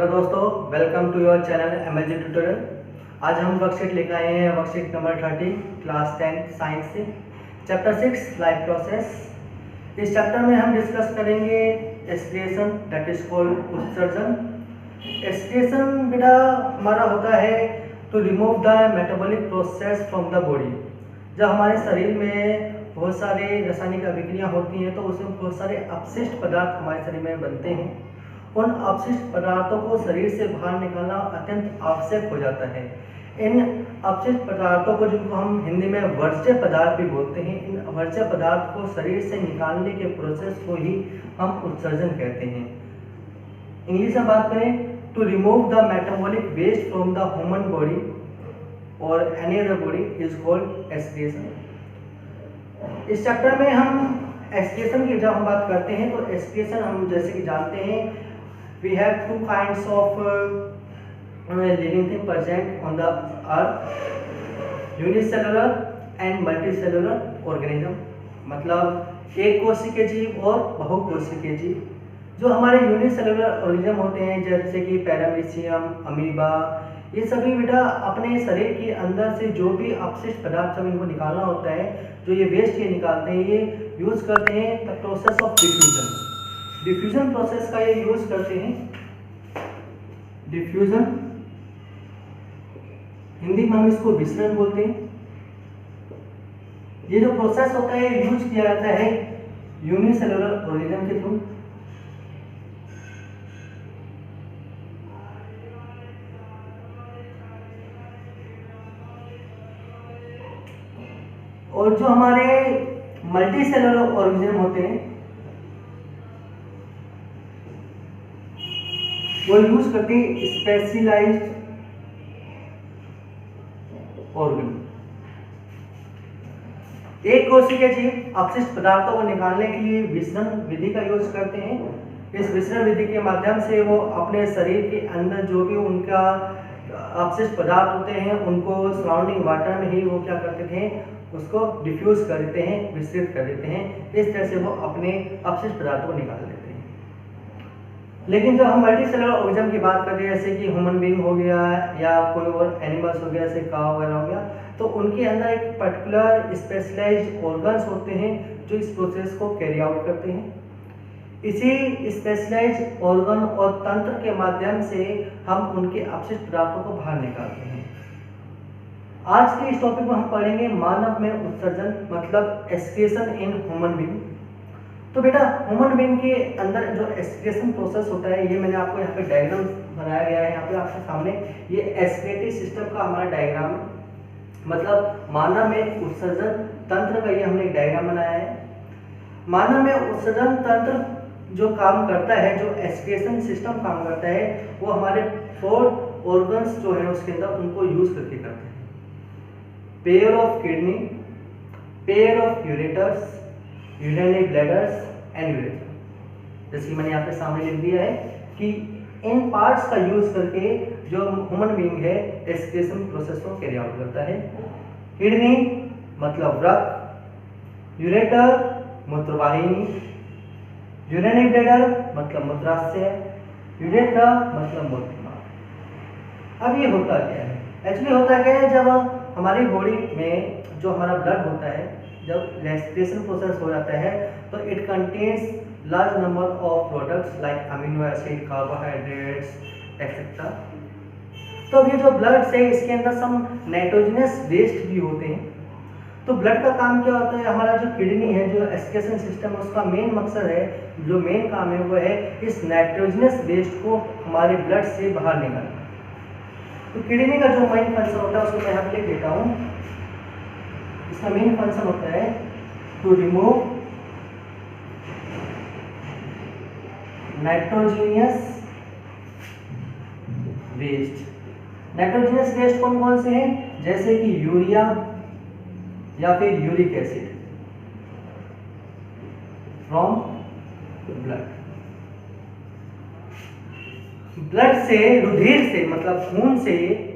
Hello दोस्तों, welcome to your channel MLG tutorial. आज हम वर्कशीट लेकर आए हैं, वर्कशीट नंबर 30 क्लास 10 साइंस से, चैप्टर 6 लाइफ प्रोसेस। इस चैप्टर में हम डिस्कस करेंगे एस्पिरेशन, दैट इज कॉल्ड उत्सर्जन। एस्पिरेशन बेटा हमारा होता है to remove the metabolic process from the body. जब हमारे शरीर में बहुत सारे रासायनिक अभिक्रियाएं होती हैं तो उसमें बहुत सारे अपशिष्ट पदार्थ हमारे शरीर में बनते हैं। उन अपशिष्ट पदार्थों को शरीर से बाहर निकालना अत्यंत आवश्यक हो जाता है। इन अपशिष्ट पदार्थों को, जिनको हम हिंदी में वर्ज्य पदार्थ भी बोलते हैं, इन वर्ज्य पदार्थ को शरीर से निकालने के प्रोसेस को ही हम उत्सर्जन कहते हैं। इंग्लिश में बात करें to remove the metabolic waste from the human body और any other body is called aspiration. इस चैप्टर में हम एस्पिरेशन की जब हम बात करते हैं तो एस्पिरेशन हम जैसे कि जानते हैं we have two kinds of living thing present on the earth, unicellular and multicellular organism। मतलब एक कोशिकीय जीव और बहुकोशिकीय जीव। जो हमारे यूनिसेलुलर ऑर्गेनिज्म होते हैं जैसे कि पैरामीशियम, अमीबा, ये सभी बेटा अपने शरीर के अंदर से जो भी अपशिष्ट पदार्थ जब इनको निकालना होता है, जो ये वेस्ट ये निकालते हैं, ये यूज करते हैं the process of diffusion. Diffusion process का ये यूज करते हैं। डिफ्यूजन हिंदी में हम इसको विसरण बोलते हैं। ये जो प्रोसेस होता है यूज किया जाता है यूनिसेलुलर ऑर्गेनिज्म के थ्रू। और जो हमारे मल्टीसेलुलर ऑर्गेनिज्म होते हैं वो यूज करते हैं स्पेशलाइज्ड ऑर्गन। एक कोशिकीय जीव अपशिष्ट पदार्थों को निकालने के लिए विसरण विधि का यूज करते हैं। इस विसरण विधि के माध्यम से वो अपने शरीर के अंदर जो भी उनका अपशिष्ट पदार्थ होते हैं उनको सराउंडिंग वाटर में ही वो क्या करते थे, उसको डिफ्यूज कर देते हैं, विस्तृत कर देते हैं। इस तरह से वो अपने अपशिष्ट पदार्थों को निकाल लेते हैं। लेकिन जब हम मल्टीसेलुलर ऑर्गेनिज्म की बात करते हैं, जैसे कि ह्यूमन बीइंग हो गया या कोई और एनिमल्स हो गया, जैसे काव वगैरह हो गया, तो उनके अंदर एक पर्टिकुलर स्पेशलाइज्ड ऑर्गन्स होते हैं जो इस प्रोसेस को कैरी आउट करते हैं। इसी स्पेशलाइज्ड ऑर्गन और तंत्र के माध्यम से हम उनके अपशिष्ट पदार्थों को बाहर निकालते हैं। आज के इस टॉपिक में हम पढ़ेंगे मानव में उत्सर्जन, मतलब एस्पिरेशन इन ह्यूमन बीइंग। तो बेटा ह्यूमन बीइंग के अंदर जो एस्पिरेशन प्रोसेस होता है, ये मैंने आपको यहाँ पे डायग्राम बनाया गया है, यहाँ पे आपके सामने ये एस्पिरेटरी सिस्टम का हमारा डायग्राम है। मतलब मानव में उत्सर्जन तंत्र का ये हमने एक डायग्राम बनाया है। मानव में उत्सर्जन तंत्र जो काम करता है, जो एस्पिरेशन सिस्टम काम करता है, वो हमारे 4 ऑर्गन्स जो है उसके अंदर उनको यूज करके करते हैं। Pair of kidney, pair of ureters, urinary bladders and ureter. जैसे मैंने यहाँ पे सामने लिख दिया है कि इन पार्ट्स का यूज करके जो ह्यूमन बीइंग है एस्पिरेशन प्रोसेस को कैरी आउट करता है। किडनी मतलब रक्त, यूरेटर मूत्रवाहिनी, यूरिनरी ब्लैडर मतलब मूत्राशय, यूरेटर मतलब मूत्रमार्ग। अब ये होता क्या है? एक्चुअली होता क्या है, जब हमारी बॉडी में जो हमारा ब्लड होता है, जब रेस्पिरेशन प्रोसेस हो जाता है तो it contains large number of products like amino acid, carbohydrates etcetera. तो अब ये जो ब्लड से इसके अंदर सम नाइट्रोजनस वेस्ट भी होते हैं। तो ब्लड का काम क्या होता है, हमारा जो किडनी है, जो एस्पिरेशन सिस्टम, उसका मेन मकसद है, जो मेन काम है वो है इस नाइट्रोजनस वेस्ट को हमारे ब्लड से बाहर निकालना। तो किडनी का जो मेन फंक्शन होता है उसको मैं यहाँ पे लिख देता हूँ। इसका मेन फंक्शन होता है to remove nitrogenous waste. Nitrogenous waste कौन कौन से हैं? जैसे कि यूरिया या फिर uric acid from blood. Blood से, रुधिर से, मतलब खून से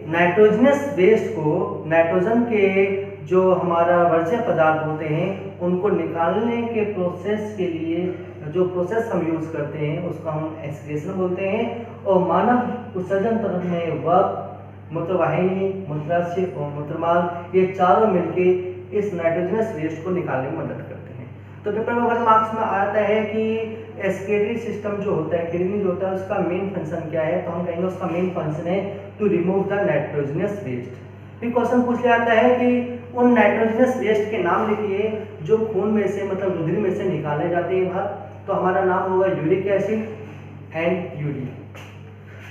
नाइट्रोजनस वेस्ट को, नाइट्रोजन के जो हमारा वर्ज्य पदार्थ होते हैं उनको निकालने के प्रोसेस के लिए जो प्रोसेस हम यूज़ करते हैं उसको हम एक्सक्रीशन बोलते हैं। और मानव उत्सर्जन तंत्र में वक्त, मूत्रवाहिनी, मूत्राशय और मूत्रमार्ग, ये चारों मिलके इस नाइट्रोजनस वेस्ट को निकालने में मदद करते हैं। तो पेपर में 1 मार्क्स में आता है कि एक्सक्रीटरी सिस्टम जो होता है, किडनी जो होता है, उसका मेन फंक्शन क्या है, तो हम कहेंगे उसका मेन फंक्शन है to remove the nitrogenous waste. फिर क्वेश्चन पूछ लिया जाता है कि उन नाइट्रोजनस वेस्ट के नाम लिखिए जो खून में से मतलब रुधिर में से निकाले जाते हैं बाहर, तो हमारा नाम होगा यूरिक एसिड एंड यूरिया।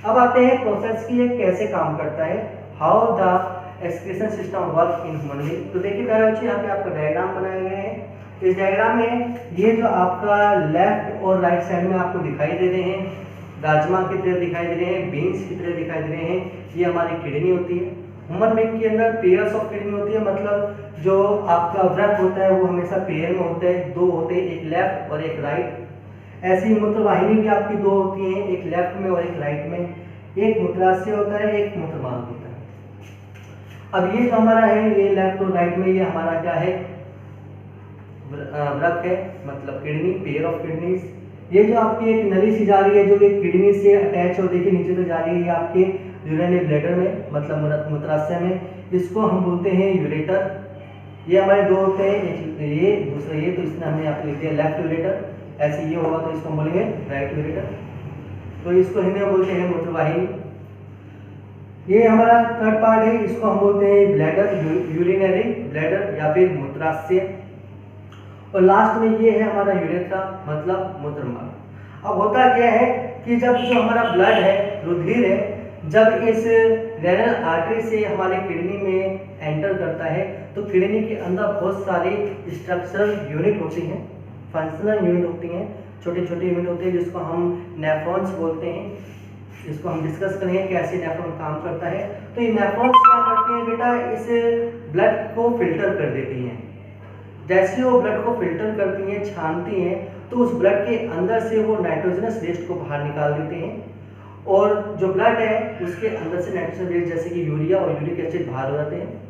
अब आते हैं प्रोसेस की ये कैसे काम करता है, how the excretion system work in human being. तो देखिए प्यारे बच्चे, यहाँ पे आपका डायग्राम बनाए गए हैं। इस डायग्राम में ये जो आपका लेफ्ट और राइट साइड में आपको दिखाई दे रहे हैं, राजमा की तरह दिखाई दे रहे हैं, बीन्स की तरह दिखाई दे रहे हैं, ये हमारी किडनी होती है। ह्यूमन बीइंग के अंदर पेयर्स ऑफ किडनी होती है, मतलब जो आपका वृक्क होता है वो हमेशा पेयर में होता है, 2 होते हैं, एक लेफ्ट और एक राइट। ऐसी मूत्रवाहिनी भी आपकी 2 होती हैं, एक लेफ्ट में और एक राइट में, एक मूत्राशय होता है, एक मूत्रमार्ग होता है। अब ये जो हमारा है, ये लेफ्ट और राइट में, ये हमारा क्या है, वृक्क है, मतलब किडनी, पेयर ऑफ किडनीज। ये जो आपकी एक नली सी जा रही है जो कि किडनी से अटैच हो, देखिए नीचे तक जा रही है, आपके यूरिनरी ब्लैडर में, मतलब मूत्राशय में, इसको हम बोलते हैं यूरेटर। ये हमारे 2 होते हैं, एक ये दूसरा ये, तो इसमें हमने यहाँ पे लिख दिया लेफ्ट यूरेटर। ऐसे ये होगा तो इसको हम बोलेंगे राइट यूरेटर। तो इसको हिंदी में बोलते हैं मूत्रवाहिनी। ये हमारा थर्ड पार्ट है, इसको हम बोलते हैं ब्लैडर, यूरिनरी ब्लैडर या फिर मूत्राशय। और लास्ट में ये है हमारा यूरेथ्रा, मतलब मूत्रमार्ग। अब होता क्या है कि जब जो हमारा ब्लड है, रुधिर है, जब इस रेनल आर्टरी से हमारे किडनी में एंटर करता है तो किडनी के अंदर बहुत सारी स्ट्रक्चरल यूनिट होती हैं, फंक्शनल यूनिट होती हैं, छोटे छोटे यूनिट होते हैं जिसको हम नेफ्रॉन्स बोलते हैं। इसको हम डिस्कस करेंगे कैसे नेफ्रॉन काम करता है। तो ये नेफ्रॉन्स क्या करते हैं बेटा, इस ब्लड को फिल्टर कर देती हैं। जैसे वो ब्लड को फिल्टर करती हैं, छानती हैं, तो उस ब्लड के अंदर से वो नाइट्रोजनस वेस्ट को बाहर निकाल देते हैं। और जो ब्लड है उसके अंदर से नाइट्रोजन वेस्ट जैसे कि यूरिया और यूरिक एसिड बाहर हो जाते हैं।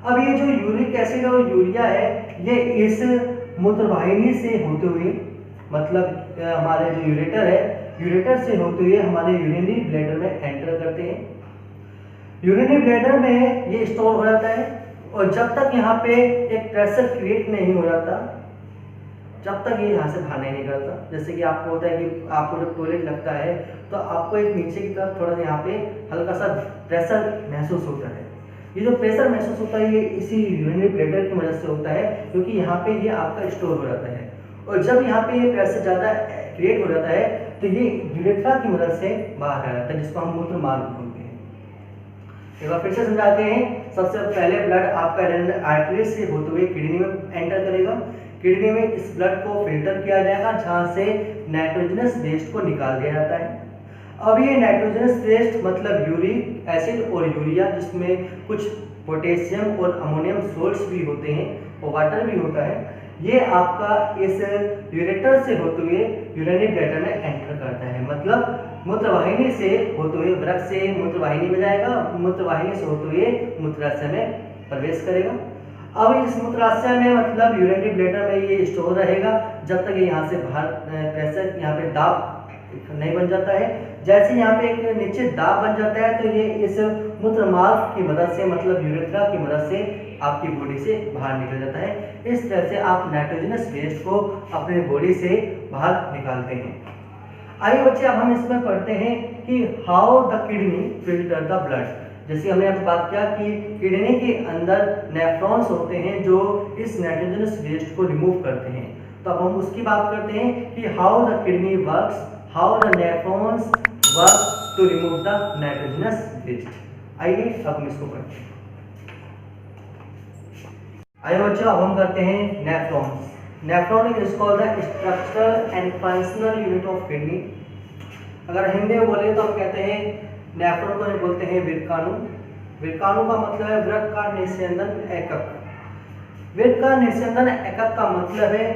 अब ये जो यूरिक एसिड और यूरिया है, ये इस मूत्रवाहिनी से होते हुए, मतलब हमारे जो यूरेटर है, यूरेटर से होते हुए हमारे यूरिनरी ब्लैडर में एंटर करते हैं। यूरिनरी ब्लैडर में ये स्टोर हो जाता है और जब तक यहाँ पे एक प्रेशर क्रिएट नहीं हो जाता, जब तक ये यहाँ से बाहर नहीं निकलता। जैसे कि आपको होता है कि आपको जब टॉयलेट लगता है तो आपको एक नीचे की तरफ थोड़ा सा यहाँ पे हल्का सा प्रेशर महसूस होता है। ये जो प्रेशर महसूस होता है ये इसी यूरिनरी ब्लैडर की वजह से होता है, क्योंकि यहाँ पे ये आपका स्टोर हो जाता है। और जब यहाँ पे ये प्रेशर ज़्यादा क्रिएट हो जाता है तो ये यूरेथ्रा की मदद से बाहर आ जाता है, जिसको हम मूत्रमार्ग बोलते हैं। एक बार फिर से समझाते हैं। सबसे पहले ब्लड आपका रेनल आर्टरी से होते हुए किडनी में एंटर करेगा। किडनी में इस ब्लड को फिल्टर किया जाएगा जहाँ से नाइट्रोजनस वेस्ट को निकाल दिया जाता है। अब ये नाइट्रोजनस वेस्ट मतलब यूरिक एसिड और यूरिया, जिसमें कुछ पोटेशियम और अमोनियम सोल्ट्स भी होते हैं और वाटर भी होता है, ये आपका इस यूरेटर से होते हुए यूरिनरी ब्लैडर में एंटर करता है। मतलब मूत्रवाहिनी से होते हुए वृक्क से मूत्रवाहिनी में जाएगा, मूत्रवाहिनी से होते हुए मूत्राशय में प्रवेश करेगा। अब इस मूत्राशय में मतलब यूरिनरी ब्लैडर में ये स्टोर रहेगा जब तक ये यहाँ से बाहर प्रेशर, यहाँ पे दाब नहीं बन जाता है। जैसे यहाँ पे एक नीचे दाब बन जाता है तो ये इस मूत्रमार्ग की मदद से, मतलब यूरेथ्रा की मदद से आपकी बॉडी से बाहर निकल जाता है। इस तरह से आप नाइट्रोजनस वेस्ट को अपने बॉडी से बाहर निकालते हैं। आइए बच्चे, अब हम इसमें पढ़ते हैं कि how the kidney filter the blood. जैसे हमने अब बात किया कि किडनी के अंदर नेफ्रॉन्स होते हैं जो इस नाइट्रोजनस वेस्ट को रिमूव करते हैं। तो अब हम उसकी बात करते हैं कि how the kidney works, how the nephrons work to remove the nitrogenous waste. आइए अब हम इसको पढ़ते हैं। आइए बच्चों, अब हम करते हैं nephrons. Nephron is called the structural and functional unit of kidney. अगर हिंदी में बोले तो हम कहते हैं नेफ्रॉन को बोलते हैं विरकाणु। विरकाणु का मतलब है वृक्क का निस्यंदन एकक। वृक्क का निस्यंदन एकक का मतलब है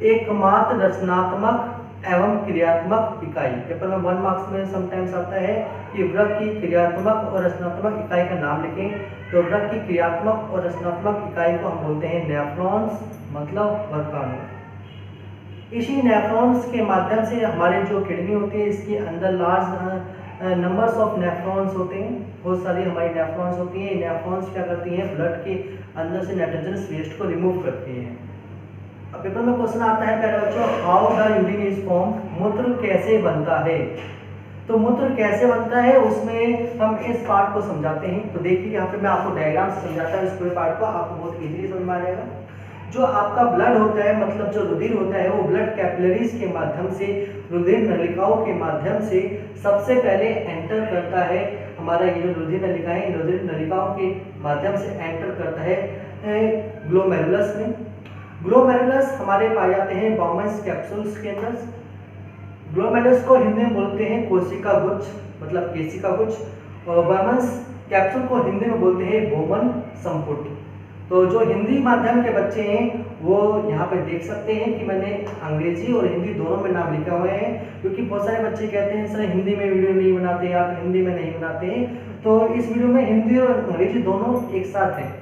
एकमात्र रचनात्मक एवं क्रियात्मक इकाई। पेपर में 1 मार्क्स में समटाइम्स आता है कि वृक्क की क्रियात्मक और रचनात्मक इकाई का नाम लिखें। तो वृक्क की क्रियात्मक और रचनात्मक इकाई को हम बोलते हैं नेफ्रॉन्स, मतलब वर्गाणु। इसी नेफ्रॉन्स के माध्यम से हमारे जो किडनी होती है इसके अंदर लार्ज नंबर्स ऑफ नेफ्रॉन्स होते हैं, बहुत सारी हमारी नेफ्रॉन्स होती हैं। नेफ्रॉन्स क्या करती हैं, ब्लड के अंदर से नाइट्रोजनस वेस्ट को रिमूव करती हैं। अब पेपर में क्वेश्चन आता है पहले बच्चों, how the urine is form, मूत्र कैसे बनता है। तो मूत्र कैसे बनता है उसमें हम इस पार्ट को समझाते हैं। तो देखिए यहाँ पे मैं आपको डायग्राम से समझाता हूँ इस पूरे पार्ट को, आपको बहुत इजीली समझ में आ जाएगा। जो आपका ब्लड होता है, मतलब जो रुधिर होता है, वो ब्लड कैपिलरीज के माध्यम से, रुधिर नलिकाओं के माध्यम से सबसे पहले एंटर करता है। हमारा ये जो रुधिर नलिकाएं, रुधिर नलिकाओं के माध्यम से एंटर करता है ग्लोमेरुलस में। ग्लोमेरुलस हमारे पाए जाते हैं बाउमेंस कैप्सूल्स के अंदर। ग्लोमेरुलस को हिंदी में बोलते हैं कोशिका गुच्छ, मतलब केशिका गुच्छ, और बाउमेंस कैप्सूल को हिंदी में बोलते हैं बोमन संपुट। तो जो हिंदी माध्यम के बच्चे हैं वो यहाँ पे देख सकते हैं कि मैंने अंग्रेजी और हिंदी दोनों में नाम लिखा हुए हैं, क्योंकि बहुत सारे बच्चे कहते हैं सर हिंदी में वीडियो नहीं बनाते, आप हिंदी में नहीं बनाते हैं। तो इस वीडियो में हिंदी और अंग्रेजी दोनों एक साथ हैं।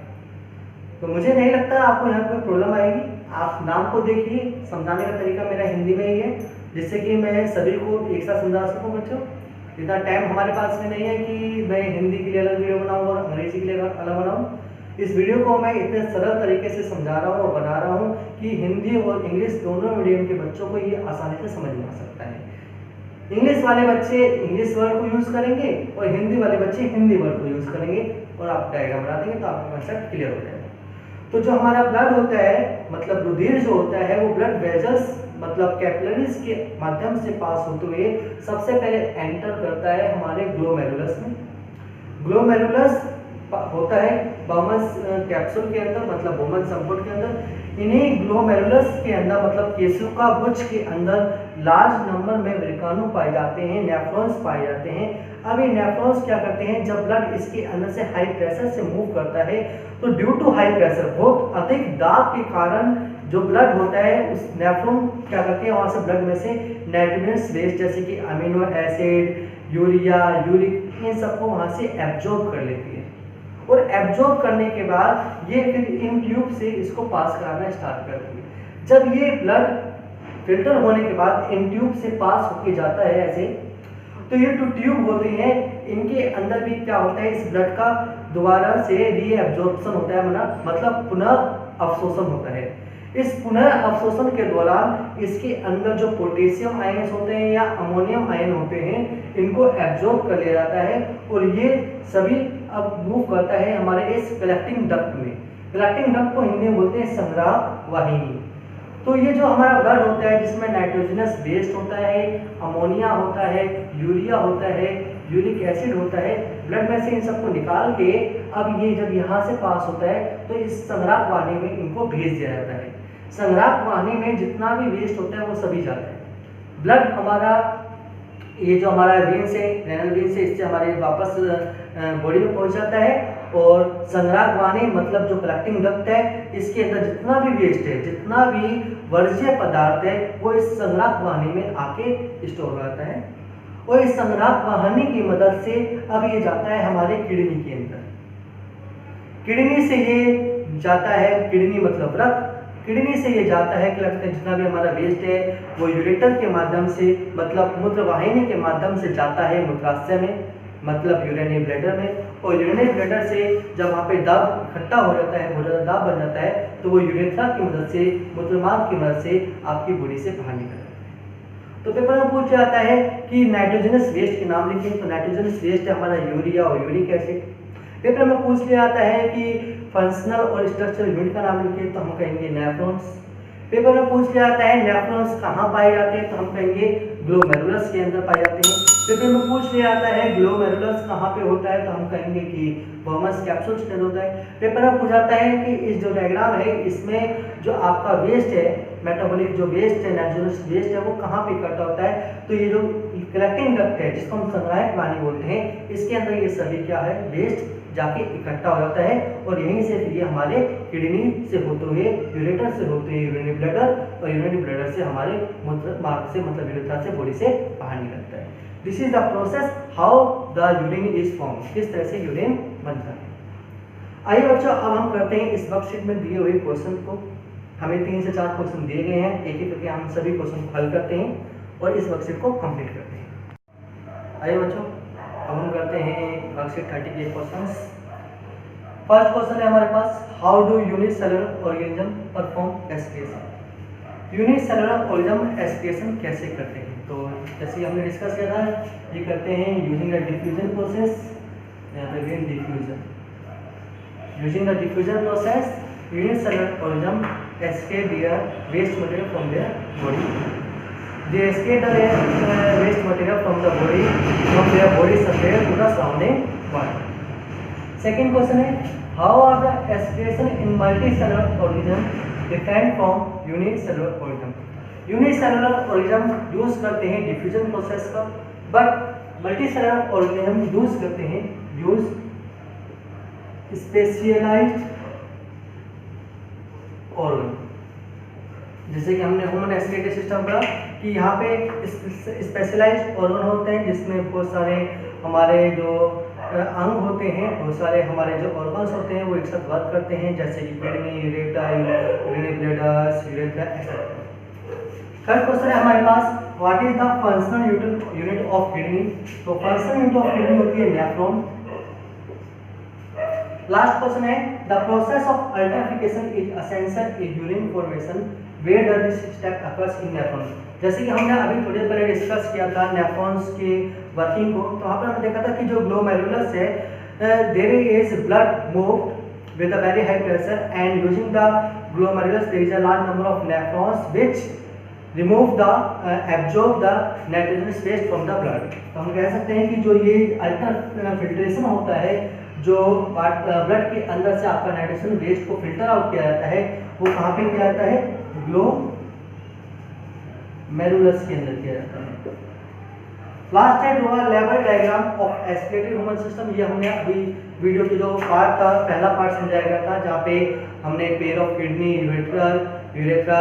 तो मुझे नहीं लगता आपको यहाँ कोई प्रॉब्लम आएगी। आप नाम को देखिए, समझाने का तरीका मेरा हिंदी में ही है, जिससे कि मैं सभी को एक साथ समझा सकूँ बच्चों। इतना टाइम हमारे पास में नहीं है कि मैं हिंदी के लिए अलग वीडियो बनाऊँ और अंग्रेजी के लिए अलग बनाऊँ। इस वीडियो को मैं इतने सरल तरीके से समझा रहा हूँ और बना रहा हूँ कि हिंदी और इंग्लिश दोनों मीडियम के बच्चों को ये आसानी से समझ में आ सकता है। इंग्लिश वाले बच्चे इंग्लिश वर्ड को यूज़ करेंगे और हिंदी वाले बच्चे हिंदी वर्ड को यूज़ करेंगे, और आप डायग्राम बना देंगे तो आपका कंसेप्ट क्लियर हो जाएगा। तो जो हमारा ब्लड होता है, मतलब रुधिर जो होता है, वो ब्लड वेजल्स मतलब कैपिलरीज के माध्यम से पास होते हुए सबसे पहले एंटर करता है हमारे ग्लोमेरुलस में। ग्लोमेरुलस होता है बाउमेंस कैप्सूल के अंदर, मतलब बोमन संपुट के अंदर। इन्हीं ग्लोमेरुलस के अंदर, मतलब केशिका गुच्छ के अंदर लार्ज नंबर में वर्गाणु पाए जाते हैं, नेफ्रॉन्स पाए जाते हैं। अब ये नेफ्रॉन्स क्या करते हैं, जब ब्लड इसके अंदर से हाई प्रेशर से मूव करता है तो ड्यू टू हाई प्रेशर, बहुत अधिक दाब के कारण जो ब्लड होता है उस नेफ्रॉन क्या करते हैं, वहाँ से ब्लड में से नाइट्रोजनस वेस्ट जैसे कि अमीनो एसिड, यूरिया, यूरिक, इन सबको वहाँ से एब्जॉर्ब कर लेती है। और एब्जॉर्ब करने के बाद ये फिर इन ट्यूब से इसको पास कराना स्टार्ट करती है। जब ये ब्लड फिल्टर होने के बाद इन ट्यूब से पास होके जाता है ऐसे, तो ये जो ट्यूब होते हैं इनके अंदर भी क्या होता है, इस ब्लड का दोबारा से रीएब्जॉर्प्शन होता है, मतलब पुनः अवशोषण होता है। इस पुनः अवशोषण के दौरान इसके अंदर जो पोटेशियम आयन्स होते हैं या अमोनियम आयन होते हैं, इनको एब्जॉर्ब कर लिया जाता है और ये सभी अब मूव करता है हमारे इस कलेक्टिंग डक्ट में। कलेक्टिंग डक्ट को हिंदी में बोलते हैं संग्राहक वाहिनी। तो ये जो हमारा ब्लड होता है जिसमें नाइट्रोजनस वेस्ट होता है, अमोनिया होता है, यूरिया होता है, यूरिक एसिड होता है, ब्लड में से इन सबको निकाल के अब ये जब यहाँ से पास होता है तो इस संग्राहक वाहिनी में इनको भेज दिया जाता है। संग्राहक वाहिनी में जितना भी वेस्ट होता है वो सभी जाता है। ब्लड हमारा ये जो हमारा वेन से, रेनल वेन से, इससे हमारे वापस बॉडी में पहुंच जाता है। और संग्राहक वाहिनी मतलब जो कलेक्टिंग डक्ट है, इसके अंदर जितना भी वेस्ट है, जितना भी वर्ज्य पदार्थ है, वो इस संग्राहक वाहिनी में आके स्टोर हो जाता है। और इस संग्राहक वाहिनी की मदद से अब ये जाता है हमारे किडनी के अंदर। किडनी से ये जाता है, किडनी मतलब रक्त, किडनी से ये जाता है कि जितना भी हमारा वेस्ट है वो यूरेटर के माध्यम से, मतलब मूत्र वाहिनी के माध्यम से जाता है मूत्राशय में, मतलब यूरिनरी ब्लैडर में। और यूरिनरी ब्लैडर से जब वहाँ पे दाब इकट्ठा हो जाता है, बहुत ज़्यादा दाब बन जाता है, तो वो यूरेथ्रा की मदद से, मूत्रमार्ग की मदद से आपकी बॉडी से बाहर निकल जाता है। तो पेपर में पूछ जाता है कि नाइट्रोजनस वेस्ट के नाम लिखें। तो नाइट्रोजनस वेस्ट है हमारा यूरिया और यूरिक एसिड। पेपर में पूछ लिया जाता है कि फंक्शनल और स्ट्रक्चरल यूनिट का नाम लिखिए, तो हम कहेंगे नेफ्रॉन्स। पेपर में पूछ लिया जाता है नेफ्रॉन्स कहाँ पाए जाते हैं, तो हम कहेंगे ग्लोमेरुलस के अंदर पाए जाते हैं। पेपर में पूछ लिया जाता है ग्लोमेरुलस कहाँ पे होता है, तो हम कहेंगे कि बर्मस कैप्सूल्स में होता है। पेपर में पूछा जाता है कि इस जो डायग्राम है इसमें जो आपका वेस्ट है, मेटाबॉलिक जो वेस्ट है, नाइट्रोजनस वेस्ट है, वो कहाँ पे इकट्ठा होता है, तो ये जो कलेक्टिंग डक्ट है जिसको हम संग्राहक वाहिनी बोलते हैं, इसके अंदर ये सभी क्या है, वेस्ट जाके इकट्ठा हो जाता है और यहीं से फिर ये हमारे किडनी से होते हुए यूरेटर से होते हुए यूरिनरी ब्लैडर और यूरिनरी ब्लैडर से हमारे मूत्र मार्ग से मतलब यूरेथ्रा से बॉडी से बाहर निकलता है। This is the process how the urine is form, किस तरह से यूरिन बनता है। आइए बच्चों अब हम करते हैं इस वर्कशीट में दिए हुए क्वेश्चन को। हमें 3 से 4 क्वेश्चन दिए गए हैं, एक एक करके हम सभी क्वेश्चन को हल करते हैं और इस वर्कशीट को कंप्लीट करते हैं। आइए बच्चों अब हम करते हैं वर्कशीट 30 के क्वेश्चंस। फर्स्ट क्वेश्चन है हमारे पास, how do unicellular organism perform aspiration. Unicellular organism aspiration कैसे करते हैं? तो जैसे हमने डिस्कस किया था, ये करते हैं यूजिंग द डिफ्यूजन प्रोसेस, यहाँ पे again diffusion. Using the diffusion process unicellular organism escape their waste material from their body. They escape the waste material from their body surface to the surrounding world. Second question है, how are the aspiration in multicellular organism different from unicellular organism? Unicellular organism use करते हैं diffusion process का, but multicellular organism use करते हैं specialised organ. जैसे कि हमने human respiratory system पढ़ा कि यहाँ पे स्पेशलाइज्ड ऑर्गन होते हैं जिसमें बहुत सारे हमारे जो अंग होते हैं, बहुत सारे हमारे जो ऑर्गन्स होते हैं वो एक साथ वर्क करते हैं, जैसे कि kidney, ureter, urinary bladder, urethra etcetera. Third question है हमारे पास, what is the functional unit of kidney. तो फंक्शनल यूनिट ऑफ किडनी होती है नेफ्रॉन। लास्ट क्वेश्चन है, the process of ultrafication is essential in urine formation, where does this step occurs in nephron. जैसे कि हमने अभी थोड़ी देर पहले डिस्कस किया था नेफ्रॉन्स की वर्किंग को, तो वहाँ पर हमने देखा था कि जो ग्लोमेरुलस है, there is blood moved with a very high pressure and using the glomerulus there is a large number of nephrons which remove the absorb the nitrogenous waste from the blood. तो हम कह सकते हैं कि जो ये ultra filtration होता है, जो ब्लड के अंदर से आपका नाइट्रोजन वेस्ट को फिल्टर आउट किया जाता है, वो कहाँ पे किया जाता है? ग्लोमेरुलस के अंदर किया जाता है। लास्ट है draw a level diagram of aspiratory human system. ये हमने अभी वीडियो की जो पार्ट था, पहला पार्ट समझाया गया था, जहाँ पे हमने pair of kidney, urethra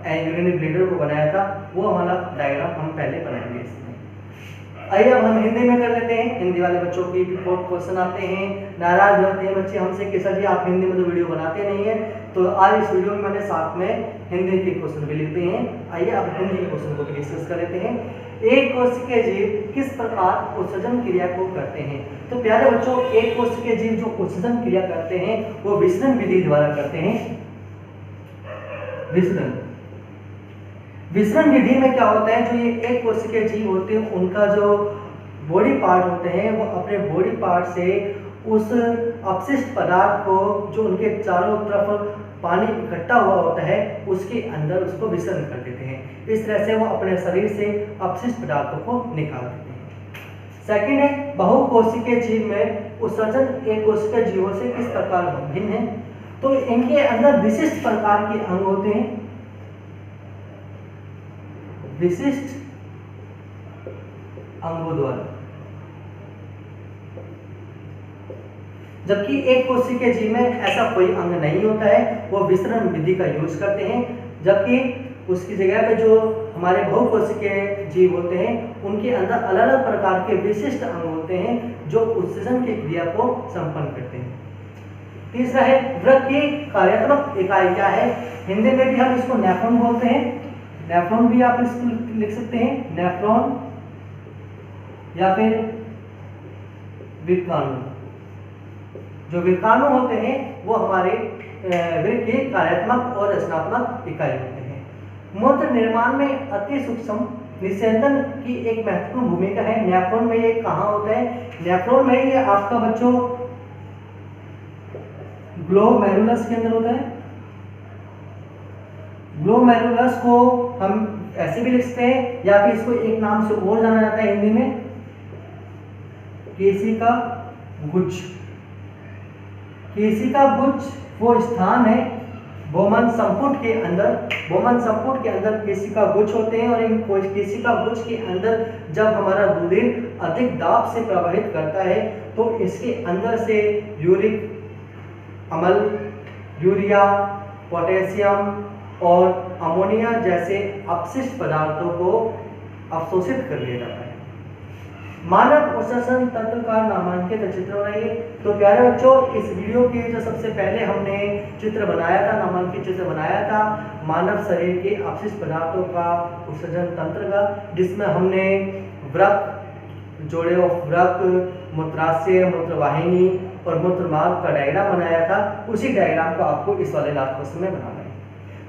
and urinary bladder को बनाया था, वो हमारा डायग्राम हम पहले बनाएंगे इसमें। आइए अब हम हिंदी में कर लेते हैं। हिंदी वाले बच्चों की बहुत क्वेश्चन आते हैं, नाराज होते हैं बच्चे हमसे कि सर जी आप हिंदी में तो वीडियो बनाते नहीं है, तो आज इस वीडियो में मैंने साथ में हिंदी के क्वेश्चन भी लिखते हैं। आइए अब हिंदी के क्वेश्चन को डिस्कस कर लेते हैं। एक कोशिकीय जीव किस प्रकार उत्सर्जन क्रिया को करते हैं? तो प्यारे बच्चों, एक कोशिकीय जीव जो उत्सर्जन क्रिया करते हैं वो विसरण विधि द्वारा करते हैं। विसरण विधि में क्या होता है, जो ये एक कोशिकीय जीव होते हैं उनका जो बॉडी पार्ट होते हैं वो अपने बॉडी पार्ट से उस अपशिष्ट पदार्थ को जो उनके चारों तरफ पानी इकट्ठा हुआ होता है उसके अंदर उसको विसर्जन कर देते हैं। इस तरह से वो अपने शरीर से अपशिष्ट पदार्थों को निकाल देते हैं। सेकंड है, बहुकोशिकीय जीव में उत्सर्जन एक कोशिकीय जीवों से किस प्रकार भिन्न है? तो इनके अंदर विशिष्ट प्रकार के अंग होते हैं, विशिष्ट अंगों द्वारा, जबकि एक कोशिकीय जीव में ऐसा कोई अंग नहीं होता है, वो विसरण विधि का यूज करते हैं। जबकि उसकी जगह पे जो हमारे बहुकोशिकीय जीव होते हैं उनके अंदर अलग अलग प्रकार के विशिष्ट अंग होते हैं जो उत्सर्जन की क्रिया को संपन्न करते हैं। तीसरा है, वृक्क की कार्यात्मक इकाई क्या है? हिंदी में भी हम इसको नेफ्रॉन बोलते हैं, नेफ्रॉन भी आप इसको लिख सकते हैं, नेफ्रॉन या फिर विकाणु। जो विकाणु होते हैं वो हमारे वृक्क की कार्यात्मक और रचनात्मक इकाई होते हैं। मूत्र निर्माण में अति सूक्ष्म निस्यंदन की एक महत्वपूर्ण भूमिका है। नेफ्रॉन में ये कहाँ होता है? नेफ्रॉन में ये आपका बच्चों ग्लोमेरुलस के अंदर होता है। ग्लोमेरुलस को हम ऐसे भी लिखते हैं या फिर इसको एक नाम से और जाना जाता है हिंदी में, केशिका गुच्छ। केशिका गुच्छ वो स्थान है बोमन संपुट के अंदर केशिका गुच्छ होते हैं और इन केशिका गुच्छ के अंदर जब हमारा रुधिर अधिक दाब से प्रवाहित करता है तो इसके अंदर से यूरिक अम्ल, यूरिया, पोटेशियम और अमोनिया जैसे अपशिष्ट पदार्थों को अवशोषित कर लिया जाता है। मानव उत्सर्जन तंत्र का नामांकित चित्र बनाइए। तो प्यारे बच्चों, इस वीडियो के जो सबसे पहले हमने चित्र बनाया था, नामांकित चित्र बनाया था मानव शरीर के अपशिष्ट पदार्थों का उत्सर्जन तंत्र का, जिसमें हमने वृक्क, जोड़े ऑफ वृक्क, मूत्राशय, मूत्रवाहिनी और मूत्रमार्ग का डायग्राम बनाया था। उसी डायग्राम को आपको इस वाले लास्ट क्वेश्चन में बनाना है।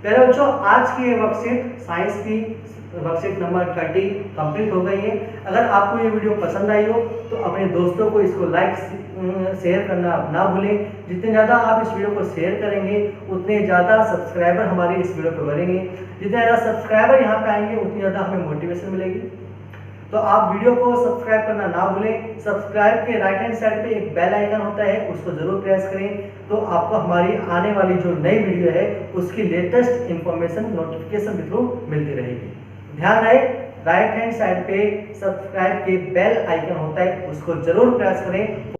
प्यारे बच्चों, आज की ये वर्कशीट साइंस की वर्कशीट नंबर 30 कंप्लीट हो गई है। अगर आपको ये वीडियो पसंद आई हो तो अपने दोस्तों को इसको लाइक शेयर करना ना भूलें। जितने ज़्यादा आप इस वीडियो को शेयर करेंगे उतने ज़्यादा सब्सक्राइबर हमारे इस वीडियो पर बढ़ेंगे। जितने ज़्यादा सब्सक्राइबर यहाँ पे आएंगे उतनी ज़्यादा हमें मोटिवेशन मिलेगी। तो आप वीडियो को सब्सक्राइब करना ना भूलें। सब्सक्राइब के राइट हैंड साइड पे एक बेल आइकन होता है, उसको जरूर प्रेस करें, तो आपको हमारी आने वाली जो नई वीडियो है उसकी लेटेस्ट इंफॉर्मेशन नोटिफिकेशन के थ्रू मिलती रहेगी। ध्यान रहे, राइट हैंड साइड पे सब्सक्राइब के बेल आइकन होता है, उसको जरूर प्रेस करें